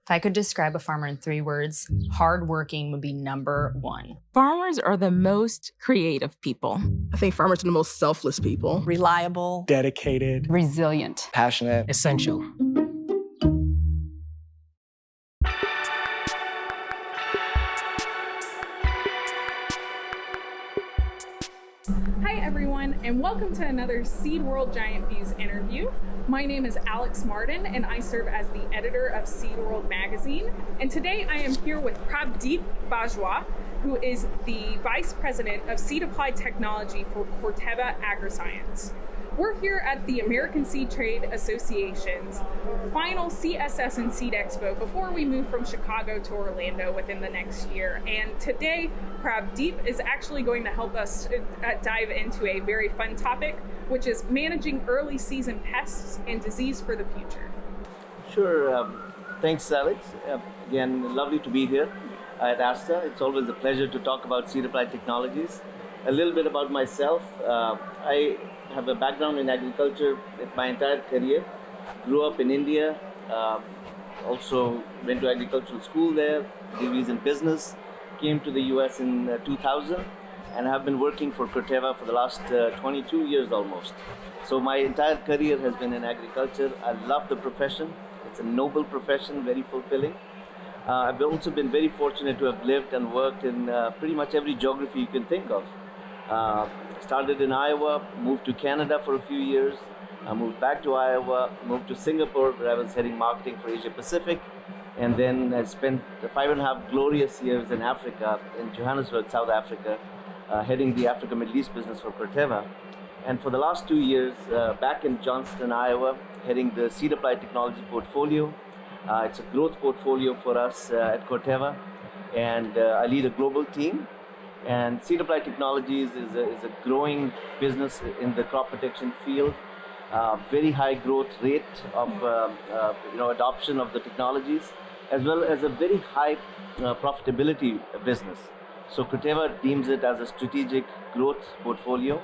If I could describe a farmer in 3 words, hardworking would be number 1. Farmers are the most creative people. I think farmers are the most selfless people. Reliable, dedicated, resilient, passionate, essential. Hi everyone, and welcome to another Seed World Giant Views interview. My name is Alex Martin, and I serve as the editor of Seed World magazine. And today I am here with Prabdeep Bajwa, who is the Vice President of Seed Applied Technology for Corteva Agriscience. We're here at the American Seed Trade Association's final CSS and Seed Expo before we move from Chicago to Orlando within the next year. And today, Prabdeep is actually going to help us dive into a very fun topic, which is managing early season pests and disease for the future. Sure. Thanks, Alex. Again, lovely to be here at ASTA. It's always a pleasure to talk about seed applied technologies. A little bit about myself. I have a background in agriculture my entire career. Grew up in India, also went to agricultural school there, degrees in business, came to the US in 2000, and have been working for Corteva for the last 22 years almost. So my entire career has been in agriculture. I love the profession. It's a noble profession, very fulfilling. I've also been very fortunate to have lived and worked in pretty much every geography you can think of. Started in Iowa, moved to Canada for a few years, moved back to Iowa, moved to Singapore where I was heading marketing for Asia Pacific, and then I spent 5.5 glorious years in Africa, in Johannesburg, South Africa, heading the Africa Middle East business for Corteva. And for the last 2 years, back in Johnston, Iowa, heading the Seed Applied Technology portfolio. It's a growth portfolio for us at Corteva, and I lead a global team. And Seed Applied Technologies is a growing business in the crop protection field. Very high growth rate of adoption of the technologies, as well as a very high profitability business. So Corteva deems it as a strategic growth portfolio.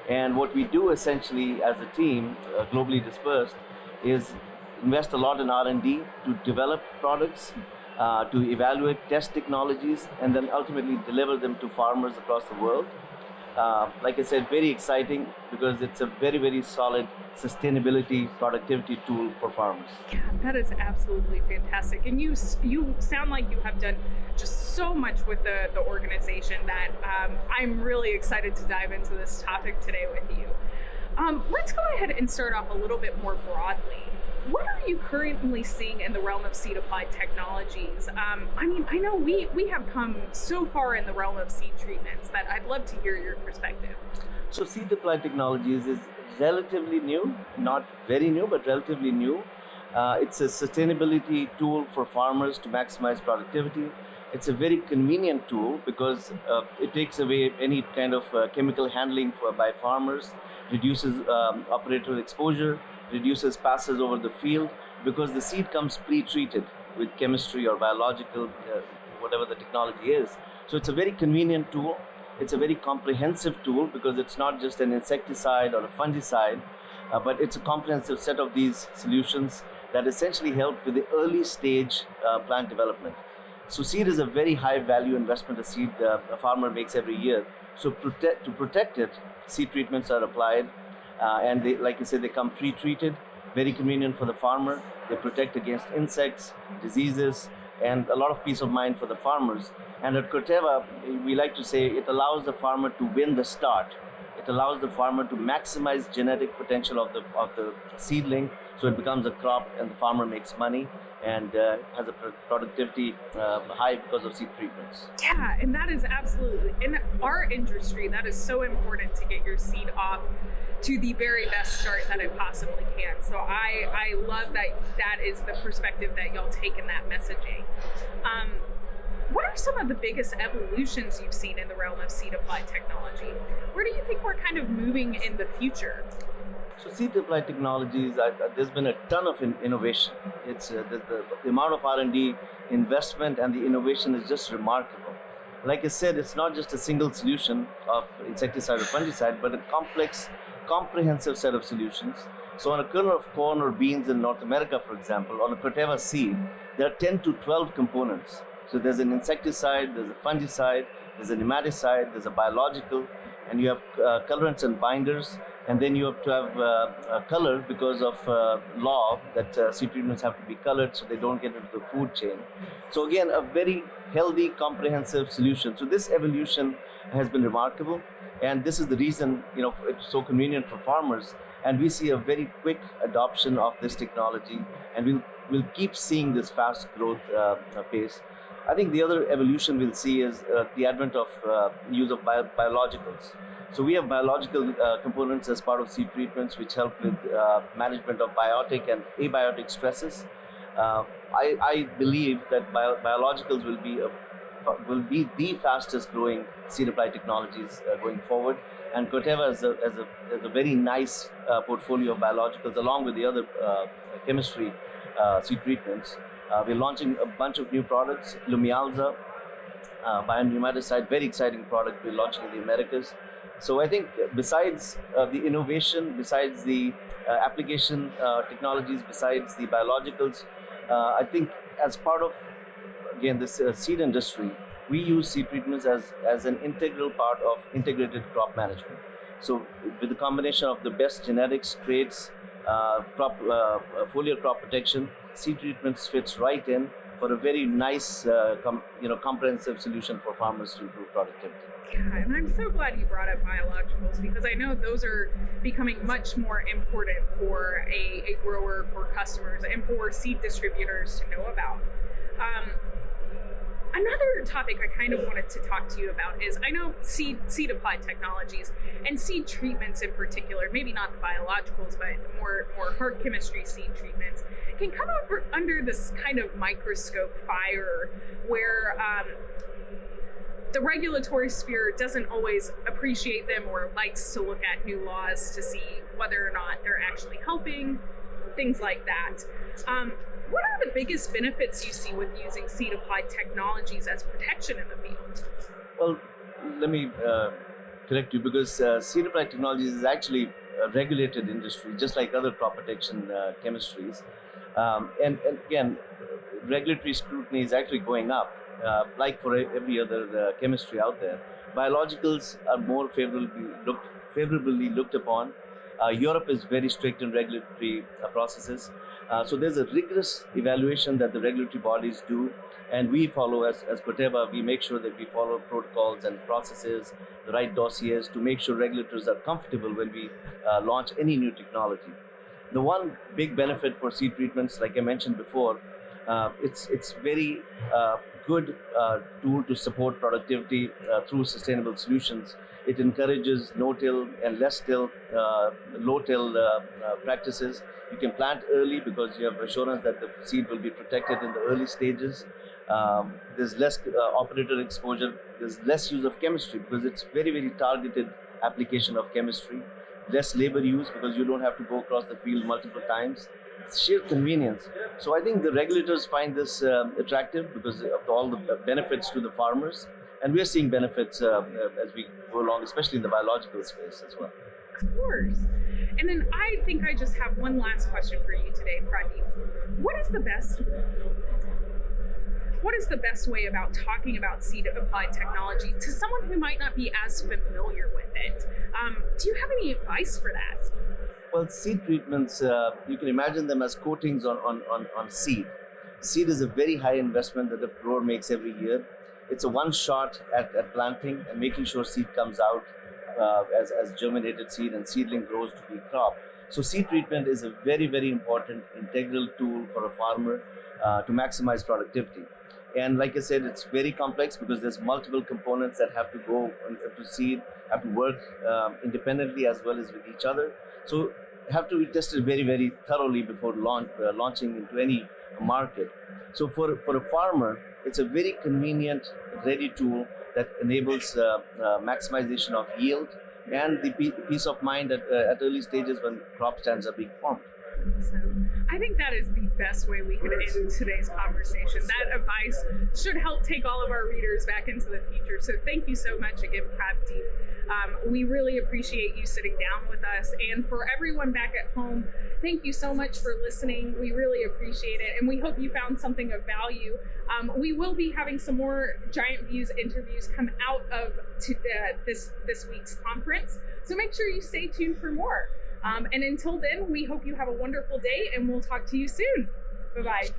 And what we do essentially as a team, globally dispersed, is invest a lot in R&D to develop products, to evaluate, test technologies, and then ultimately deliver them to farmers across the world. Like I said, very exciting because it's a very, very solid sustainability productivity tool for farmers. Yeah, that is absolutely fantastic. And you sound like you have done just so much with the organization that I'm really excited to dive into this topic today with you. Let's go ahead and start off a little bit more broadly. What are you currently seeing in the realm of seed applied technologies? I know we have come so far in the realm of seed treatments that I'd love to hear your perspective. So seed applied technologies is relatively new, not very new, but relatively new. It's a sustainability tool for farmers to maximize productivity. It's a very convenient tool because it takes away any kind of chemical handling by farmers, reduces operator exposure, reduces passes over the field because the seed comes pre-treated with chemistry or biological, whatever the technology is. So it's a very convenient tool. It's a very comprehensive tool because it's not just an insecticide or a fungicide, but it's a comprehensive set of these solutions that essentially help with the early stage plant development. So seed is a very high value investment a farmer makes every year. So to protect it, seed treatments are applied. And they, like I said, they come pre-treated, very convenient for the farmer. They protect against insects, diseases, and a lot of peace of mind for the farmers. And at Corteva, we like to say it allows the farmer to win the start. It allows the farmer to maximize genetic potential of the seedling, so it becomes a crop and the farmer makes money and has a productivity high because of seed treatments. Yeah, and that is absolutely, in our industry, that is so important to get your seed off to the very best start that it possibly can. So I love that is the perspective that y'all take in that messaging. What are some of the biggest evolutions you've seen in the realm of seed applied technology? Where do you think we're kind of moving in the future? So seed applied technologies, there's been a ton of innovation. It's the amount of R&D investment and the innovation is just remarkable. Like I said, it's not just a single solution of insecticide or fungicide, but a complex, comprehensive set of solutions So on a kernel of corn or beans in North America, for example, on a Corteva seed, there are 10 to 12 components. So there's an insecticide, there's a fungicide, there's a nematicide, there's a biological, and you have colorants and binders, and then you have to have a color because of law that seed treatments have to be colored so they don't get into the food chain. So again, a very healthy, comprehensive solution. So this evolution has been remarkable, and this is the reason it's so convenient for farmers. And we see a very quick adoption of this technology, and we'll keep seeing this fast growth pace. I think the other evolution we'll see is the advent of use of biologicals. So we have biological components as part of seed treatments, which help with management of biotic and abiotic stresses. I believe that biologicals will be the fastest growing seed applied technologies going forward. And Corteva has a very nice portfolio of biologicals along with the other chemistry seed treatments. We're launching a bunch of new products. Lumialza, bionematicide, very exciting product we're launching in the Americas. So I think besides the innovation, besides the application technologies, besides the biologicals, I think as part of, again, this seed industry, we use seed treatments as an integral part of integrated crop management. So with the combination of the best genetics, traits, foliar crop protection, seed treatments fits right in for a very nice, comprehensive solution for farmers to improve productivity. Yeah, and I'm so glad you brought up biologicals, because I know those are becoming much more important for a grower, for customers, and for seed distributors to know about. Another topic I kind of wanted to talk to you about is, I know seed applied technologies and seed treatments in particular, maybe not the biologicals, but more hard chemistry seed treatments, can come under this kind of microscope fire where the regulatory sphere doesn't always appreciate them or likes to look at new laws to see whether or not they're actually helping, things like that. What are the biggest benefits you see with using seed applied technologies as protection in the field? Well, let me correct you, because seed applied technologies is actually a regulated industry, just like other crop protection chemistries. And again, regulatory scrutiny is actually going up, like for every other chemistry out there. Biologicals are more favorably looked upon. Europe is very strict in regulatory processes. So there's a rigorous evaluation that the regulatory bodies do, and we follow as Corteva. We make sure that we follow protocols and processes, the right dossiers, to make sure regulators are comfortable when we launch any new technology. The one big benefit for seed treatments, like I mentioned before, it's very good tool to support productivity through sustainable solutions. It encourages no-till and less-till, low-till practices. You can plant early because you have assurance that the seed will be protected in the early stages. There's less operator exposure. There's less use of chemistry because it's very, very targeted application of chemistry. Less labor use because you don't have to go across the field multiple times. It's sheer convenience. So I think the regulators find this attractive because of all the benefits to the farmers. And we're seeing benefits as we go along, especially in the biological space as well. Of course. And then I think I just have one last question for you today, Prabdeep. What is the best way about talking about seed applied technology to someone who might not be as familiar with it? Do you have any advice for that? Well, seed treatments, you can imagine them as coatings on seed. Seed is a very high investment that a grower makes every year. It's a one shot at planting and making sure seed comes out as germinated seed and seedling grows to be crop. So seed treatment is a very, very important integral tool for a farmer to maximize productivity. And like I said, it's very complex because there's multiple components that have to go into seed, have to work independently as well as with each other. So have to be tested very, very thoroughly before launching into any market. So for a farmer, it's a very convenient, ready tool that enables maximization of yield and the peace of mind at early stages when crop stands are being formed. So I think that is the best way we could end today's conversation. That advice should help take all of our readers back into the future. So thank you so much again, Prabdeep. We really appreciate you sitting down with us. And for everyone back at home, thank you so much for listening. We really appreciate it. And we hope you found something of value. We will be having some more Giant Views interviews come out of this week's conference. So make sure you stay tuned for more. And until then, we hope you have a wonderful day, and we'll talk to you soon. Bye-bye.